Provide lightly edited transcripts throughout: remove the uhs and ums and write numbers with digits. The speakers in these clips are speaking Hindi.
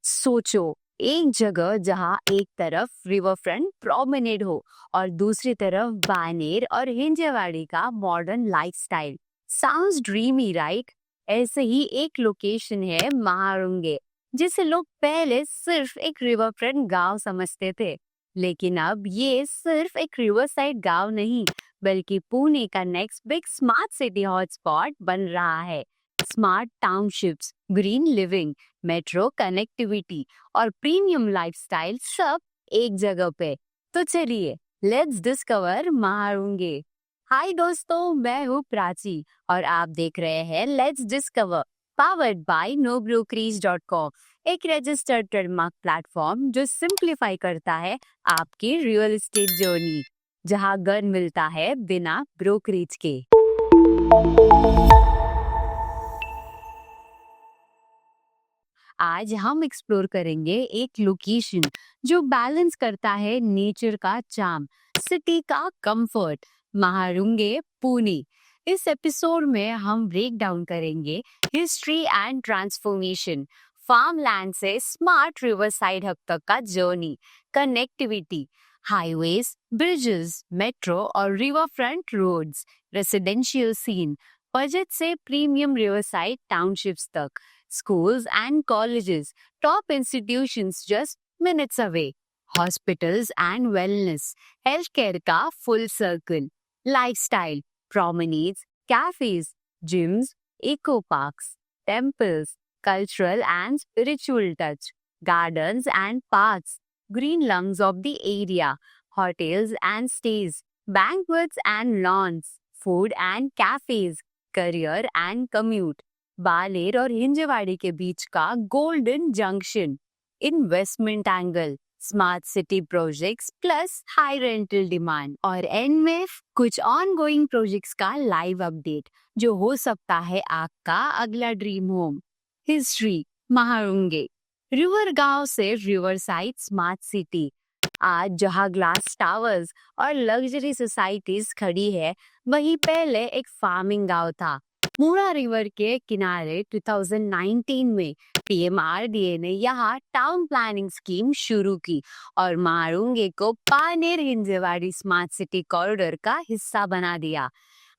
सोचो, एक जगह जहाँ एक तरफ रिवर फ्रंट प्रोमेनेड हो और दूसरी तरफ बानेर और हिंजेवाड़ी का modern lifestyle. Sounds dreamy right? ऐसे ही एक लोकेशन है महारुंगे, जिसे लोग पहले सिर्फ एक रिवर फ्रंट गांव समझते थे, लेकिन अब ये सिर्फ एक रिवर साइड गांव नहीं, बल्कि पुणे का next big smart city hotspot बन रहा है। Smart townships, green living, metro connectivity और प्रीमियम लाइफस्टाइल सब एक जगह पे। तो चलिए, लेट्स डिस्कवर महारुंगे। हाय दोस्तों, मैं हूँ प्राची और आप देख रहे हैं let's discover, powered by nobrokerage.com, एक रजिस्टर्ड ट्रेडमार्क प्लेटफॉर्म जो सिंप्लीफाई करता है आपकी रियल एस्टेट जर्नी, जहाँ घर मिलता है बिना ब्रोकरेज के। आज हम एक्सप्लोर करेंगे एक लोकेशन जो बैलेंस करता है नेचर का चार्म, सिटी का कंफर्ट, महारुंगे, पुणे। इस एपिसोड में हम ब्रेक डाउन करेंगे हिस्ट्री एंड ट्रांसफॉर्मेशन, फार्मलैंड से स्मार्ट रिवर साइड हब तक का journey, connectivity, highways, bridges, metro और riverfront roads, residential scene, budget से प्रीमियम रिवर साइड टाउनशिप्स तक, schools and colleges, top institutions just minutes away, hospitals and wellness, healthcare का full circle, lifestyle, promenades, cafes, gyms, eco parks, temples, cultural and spiritual touch, gardens and parks, green lungs of the area, hotels and stays, banquets and lawns, food and cafes, career and commute, बालेर और हिंजेवाड़ी के बीच का golden junction, investment angle, smart city projects plus high rental demand, और एंड में कुछ ऑनगोइंग प्रोजेक्ट्स का लाइव अपडेट जो हो सकता है आपका अगला ड्रीम होम। हिस्ट्री, महारुंगे, रिवर गांव से रिवर साइड स्मार्ट सिटी। आज जहां ग्लास टावर्स और लग्जरी सोसाइटीज खड़ी है, वहीं पहले एक फार्मिंग गांव था। मूरा रिवर के किनारे 2019 में पीएमआरडीए ने यहाँ टाउन प्लानिंग स्कीम शुरू की और महारुंगे को पानेर हिंजेवाड़ी स्मार्ट सिटी कॉरिडोर का हिस्सा बना दिया।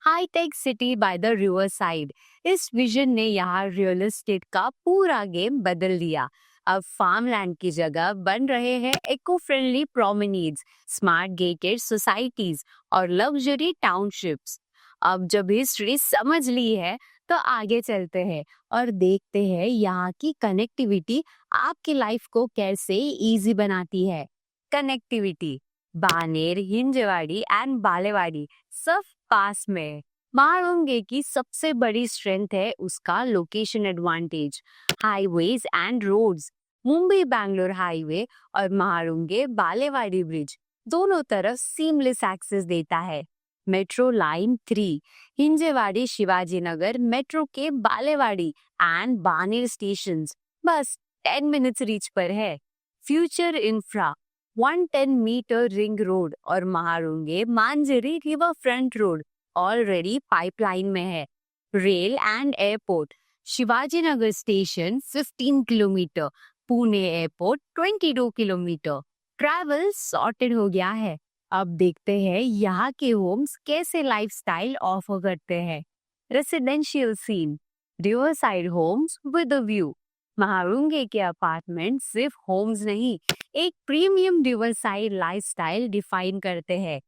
High tech city by the river side, इस विजन ने यहाँ रियल एस्टेट का पूरा गेम बदल दिया। अब फार्मलैंड की जगह बन रहे हैं eco friendly promenades, smart gated societies और लग्जरी टाउनशिप्स। अब जब हिस्ट्री समझ ली है, तो आगे चलते हैं और देखते हैं यहाँ की कनेक्टिविटी आपकी लाइफ को कैसे इजी बनाती है। कनेक्टिविटी, बानेर, हिंजेवाड़ी एंड बालेवाड़ी सब पास में है। महारुंगे की सबसे बड़ी स्ट्रेंथ है उसका location advantage. Highways and roads, Mumbai Bangalore highway और महारुंगे बालेवाड़ी ब्रिज दोनों तरफ सीमलेस एक्सेस देता है। Metro line 3, Hinjewadi Shivaji Nagar metro के बालेवाड़ी एंड बानेर स्टेशंस बस 10 मिनट्स रीच पर है। Future infra, 110 metre ring road और Mahalunge Manjari river front road already pipeline में है। Rail and airport, Shivaji Nagar station 15 kilometre, Pune airport 22 kilometre, travel sorted हो गया है। अब देखते हैं यहाँ के होम्स कैसे लाइफस्टाइल ऑफर करते हैं। Residential scene, riverside homes with a view. Mahalunge के अपार्टमेंट सिर्फ होम्स नहीं, एक premium riverside lifestyle define करते हैं।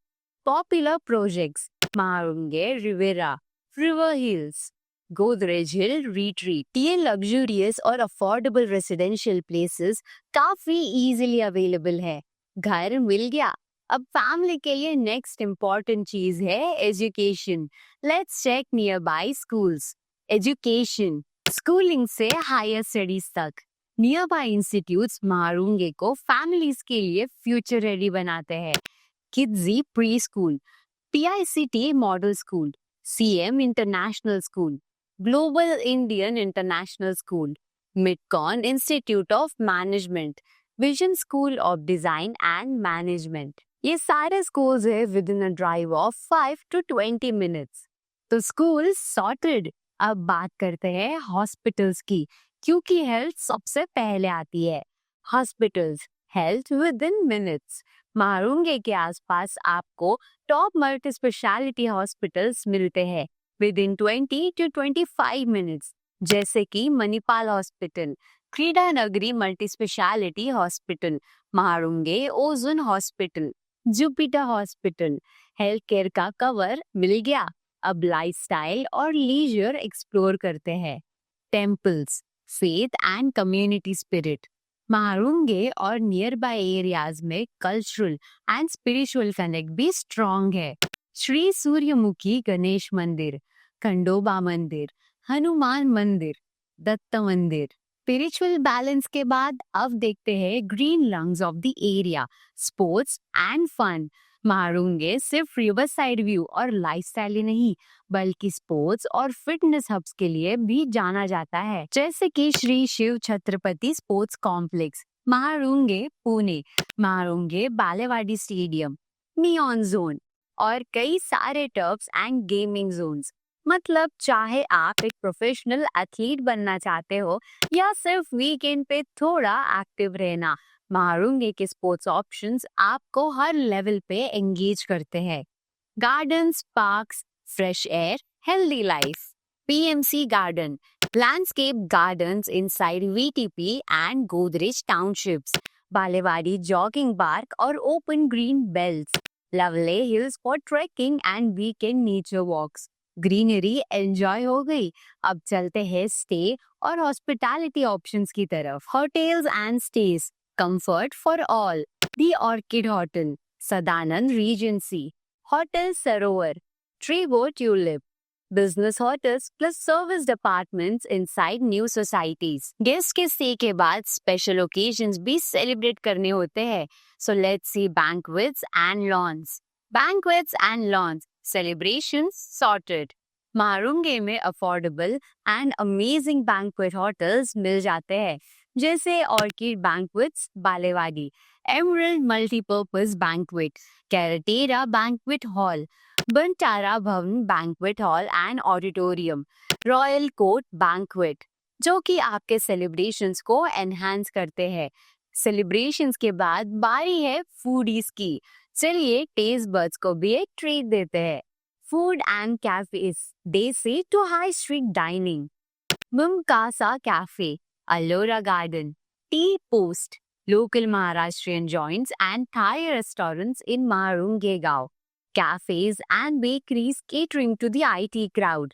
Popular projects, Mahalunge Riviera, river hills, Godrej hill retreat. ये लग्जूरियस और अफोर्डेबल रेसिडेंशियल प्लेसेस काफी इजीली अवेलेबल है। घर मिल गया, अब फैमिली के लिए नेक्स्ट इम्पॉर्टेंट चीज है education. Let's check nearby schools. Education, schooling से हायर स्टडीज तक, नियर बाय इंस्टीट्यूट्स महारुंगे को फैमिलीज के लिए फ्यूचर रेडी बनाते हैं। Kidzee pre school, PICT model school, CM international school, global Indian international school, Midcon institute of management, vision school of design and management. ये सारे स्कूल्स है within a drive of 5 to 20 minutes. तो स्कूल सॉर्टेड। अब बात करते हैं हॉस्पिटल्स की, क्योंकि हेल्थ सबसे पहले आती है। Hospitals, health within minutes. Mahalunge के आसपास आपको टॉप मल्टी स्पेशलिटी हॉस्पिटल्स मिलते हैं विद इन 20 to 25 मिनट्स, जैसे कि Manipal hospital, Krida Nagari multi speciality hospital, Mahalunge ozone hospital, Jupiter hospital. Health care का कवर मिल गया, अब लाइफस्टाइल और लीजर एक्सप्लोर करते हैं। Temples, faith and community spirit. Mahalunge और नियर बाय एरियाज में कल्चरल एंड स्पिरिचुअल कनेक्ट भी स्ट्रॉन्ग है। श्री सूर्यमुखी गणेश मंदिर, खंडोबा मंदिर, हनुमान मंदिर, दत्त मंदिर। स्पिरिचुअल बैलेंस के बाद अब देखते हैं green lungs of the area, sports and fun. Mahalunge सिर्फ रिवर साइड व्यू और लाइफस्टाइल ही नहीं, बल्कि स्पोर्ट्स और फिटनेस हब्स के लिए भी जाना जाता है, जैसे कि Shri Shiv Chhatrapati sports complex, Mahalunge Pune, Mahalunge Balewadi stadium, neon zone और कई सारे टर्फ्स एंड गेमिंग जोन्स। मतलब चाहे आप एक प्रोफेशनल एथलीट बनना चाहते हो या सिर्फ वीकेंड पे थोड़ा एक्टिव रहना, मारुंगे के स्पोर्ट्स ऑप्शंस आपको हर लेवल पे एंगेज करते हैं। Gardens, parks, fresh air, healthy life. PMC Garden, landscape gardens inside VTP and Godrej townships. Balewadi jogging park और open green belts. Lovely hills for trekking and weekend nature walks. Greenery enjoy हो गई, अब चलते हैं स्टे और हॉस्पिटैलिटी ऑप्शंस की तरफ। Hotels and stays, comfort for all. The Orchid hotel, Sadanand regency, hotel Sarovar, Treebo tulip, business hotels plus service departments inside new societies. Guest के स्टे के बाद स्पेशल ओकेजन्स भी सेलिब्रेट करने होते हैं, so let's see banquets and lawns. Banquets and lawns, celebrations sorted. Mahalunge में affordable and amazing banquet hotels मिल जाते हैं, जैसे Orchid banquets Balewadi, emerald multipurpose banquet, Carretera banquet hall, बंटारा भवन banquet hall and auditorium, royal court banquet, जो कि आपके सेलिब्रेशंस को एनहांस करते हैं। सेलिब्रेशंस के बाद बारी है फूडीज की, चलिए टेस्ट बड्स को भी एक ट्रीट देते हैं। Food and cafes, desi to high street dining, मुमकासा cafe, Alora garden, tea post, local Maharashtrian joints and Thai restaurants in Marunge-gaon, cafes and bakeries catering to the IT crowd.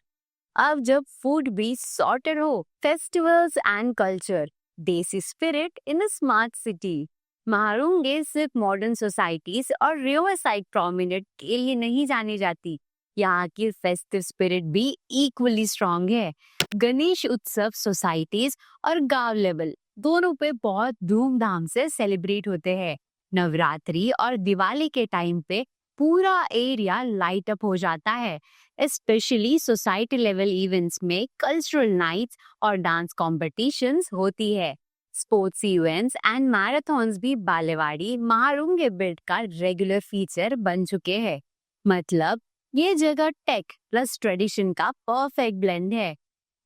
अब जब फूड भी सॉर्टेड हो, festivals and culture, desi spirit in a smart city. Marunji सिर्फ मॉडर्न सोसाइटीज और रिवर साइड प्रोमिनेंट के लिए नहीं जानी जाती, यहाँ की फेस्टिव स्पिरिट भी इक्वली स्ट्रॉन्ग है। गणेश उत्सव सोसाइटीज और गांव लेवल दोनों पे बहुत धूमधाम से सेलिब्रेट होते हैं। नवरात्रि और दिवाली के टाइम पे पूरा एरिया लाइट अप हो जाता है, स्पेशली सोसाइटी लेवल इवेंट्स में कल्चरल नाइट्स और डांस कॉम्पिटिशन्स होती है। स्पोर्ट्स इवेंट्स एंड मैराथन्स भी बालेवाड़ी मारुंगे बिल्ड का रेगुलर फीचर बन चुके हैं। मतलब ये जगह टेक प्लस ट्रेडिशन का परफेक्ट ब्लेंड है।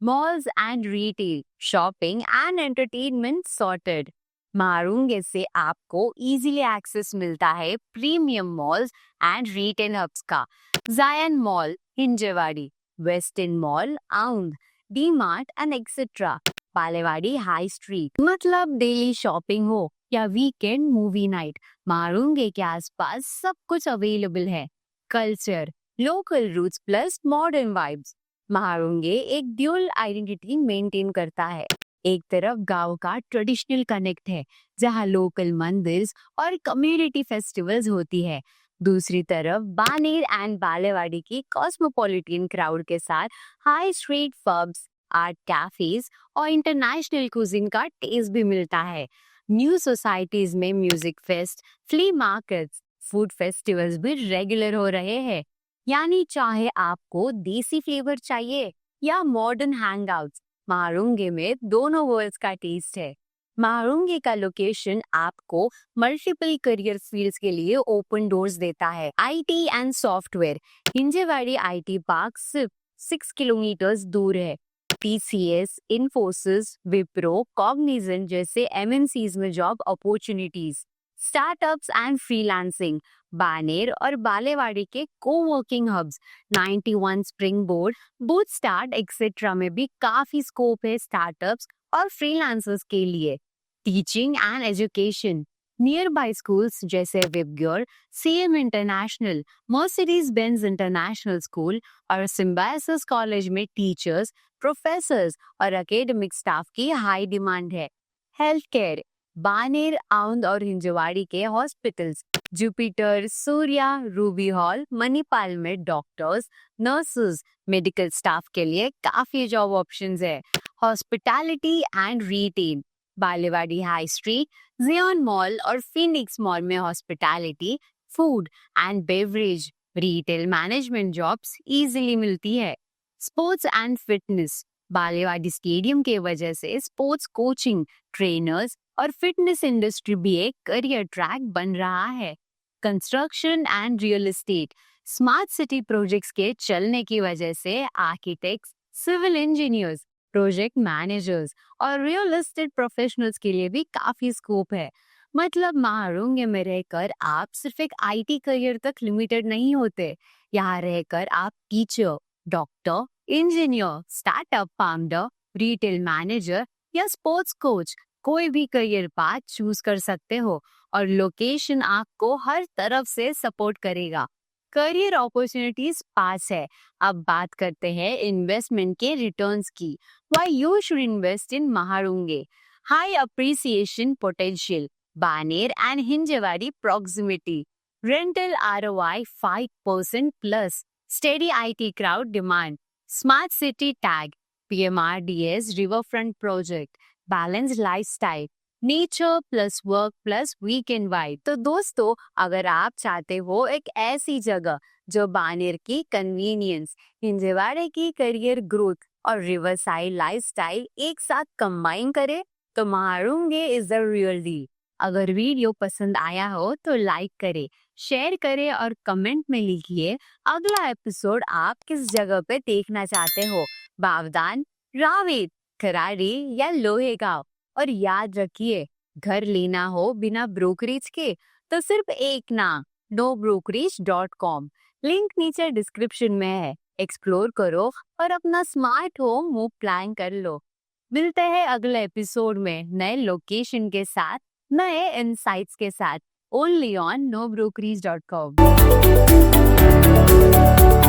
Malls and retail, shopping and entertainment sorted. Marunji से आपको इजीली एक्सेस मिलता है premium malls and retail hubs का, Xion mall Hinjewadi, western mall Aundh, D mart and etcetera. Balewadi high street, मतलब डेली शॉपिंग हो या वीकेंड मूवी नाइट, मारुंगे के आसपास सब कुछ अवेलेबल है। Culture, local roots plus modern vibes. Marunji एक ड्यूल आइडेंटिटी मेंटेन करता है। एक तरफ गांव का ट्रेडिशनल कनेक्ट है, जहां लोकल मंदिर और कम्युनिटी फेस्टिवल्स होती है। दूसरी तरफ बानेर एंड बालेवाड़ी की कॉस्मोपॉलिटन क्राउड के साथ high street pubs, art cafes और इंटरनेशनल कुजिन का टेस्ट भी मिलता है। न्यू सोसाइटीज में music fest, flea markets, food festivals भी रेगुलर हो रहे हैं। यानी चाहे आपको देसी फ्लेवर चाहिए या मॉडर्न हैंगआउट्स, मारुंगे में दोनों वर्ल्ड्स का टेस्ट है। मारुंगे का लोकेशन आपको मल्टीपल करियर फील्ड्स के लिए ओपन डोर्स देता है। IT and software, Hinjewadi IT park सिर्फ 6 किलोमीटर दूर है। TCS, इन्फोसिस, विप्रो, कॉग्निजेंट जैसे MNCs में job opportunities, startups and freelancing, Baner और बालेवाड़ी के coworking hubs, 91 spring board, bootstart etcetera में भी काफी स्कोप है स्टार्टअप्स और फ्रीलांसर्स के लिए। Teaching and education, nearby schools जैसे Vibgyor, CM international, Mercedes Benz international school और सिम्बायोसिस कॉलेज में टीचर्स, प्रोफेसर्स और एकेडमिक स्टाफ की हाई डिमांड है। हेल्थ केयर, बानेर, आउंद और हिंजवाड़ी के hospitals, Jupiter, Surya, Ruby hall, Manipal में डॉक्टर्स, नर्सेस, मेडिकल स्टाफ के लिए काफी जॉब ऑप्शंस है। Hospitality and retail, Balewadi high street, Xion mall और फिनिक्स मॉल में hospitality, food and beverage, retail management jobs easily मिलती है। Sports and fitness, Balewadi stadium के वजह से स्पोर्ट्स कोचिंग, ट्रेनर्स और फिटनेस इंडस्ट्री भी एक करियर ट्रैक बन रहा है। Construction and real estate, smart city projects के चलने की वजह से architects, civil engineers, project managers और रियल एस्टेट प्रोफेशनल्स के लिए भी काफी स्कोप है। मतलब महारुंगे में रहकर आप सिर्फ एक IT करियर तक लिमिटेड नहीं होते। यहाँ रहकर आप teacher, doctor, engineer, startup founder, retail manager या स्पोर्ट्स कोच कोई भी करियर पाथ चूज कर सकते हो और लोकेशन आपको हर तरफ से सपोर्ट करेगा। करियर अपॉर्चुनिटीज पास है। अब बात करते हैं इन्वेस्टमेंट के रिटर्न्स की। Why you should invest in Maharunge? High appreciation potential, Baner and Hinjewadi proximity, rental ROI 5% plus, steady IT crowd demand, smart city tag, PMRDS riverfront project, balanced lifestyle, nature plus work plus weekend vibe. तो दोस्तों, अगर आप चाहते हो एक ऐसी जगह जो बानेर की कन्वीनियंस, हिंजेवाड़े की करियर ग्रोथ और रिवरसाइड लाइफस्टाइल एक साथ कंबाइन करे, तो महारुंगे इज द रियल डील। अगर वीडियो पसंद आया हो तो लाइक करे, शेयर करे और कमेंट में लिखिए अगला एपिसोड आप किस जगह पे देखना चाहते हो, बावदान, रावेत, खराड़ी या लोहेगांव। और याद रखिए, घर लेना हो बिना ब्रोकरेज के तो सिर्फ एक नाम, nobrokerage.com। लिंक नीचे डिस्क्रिप्शन में है। एक्सप्लोर करो और अपना स्मार्ट होम मूव प्लान कर लो। मिलते हैं अगले एपिसोड में नए लोकेशन के साथ, नए इनसाइट्स के साथ, ओनली ऑन nobrokerage.com।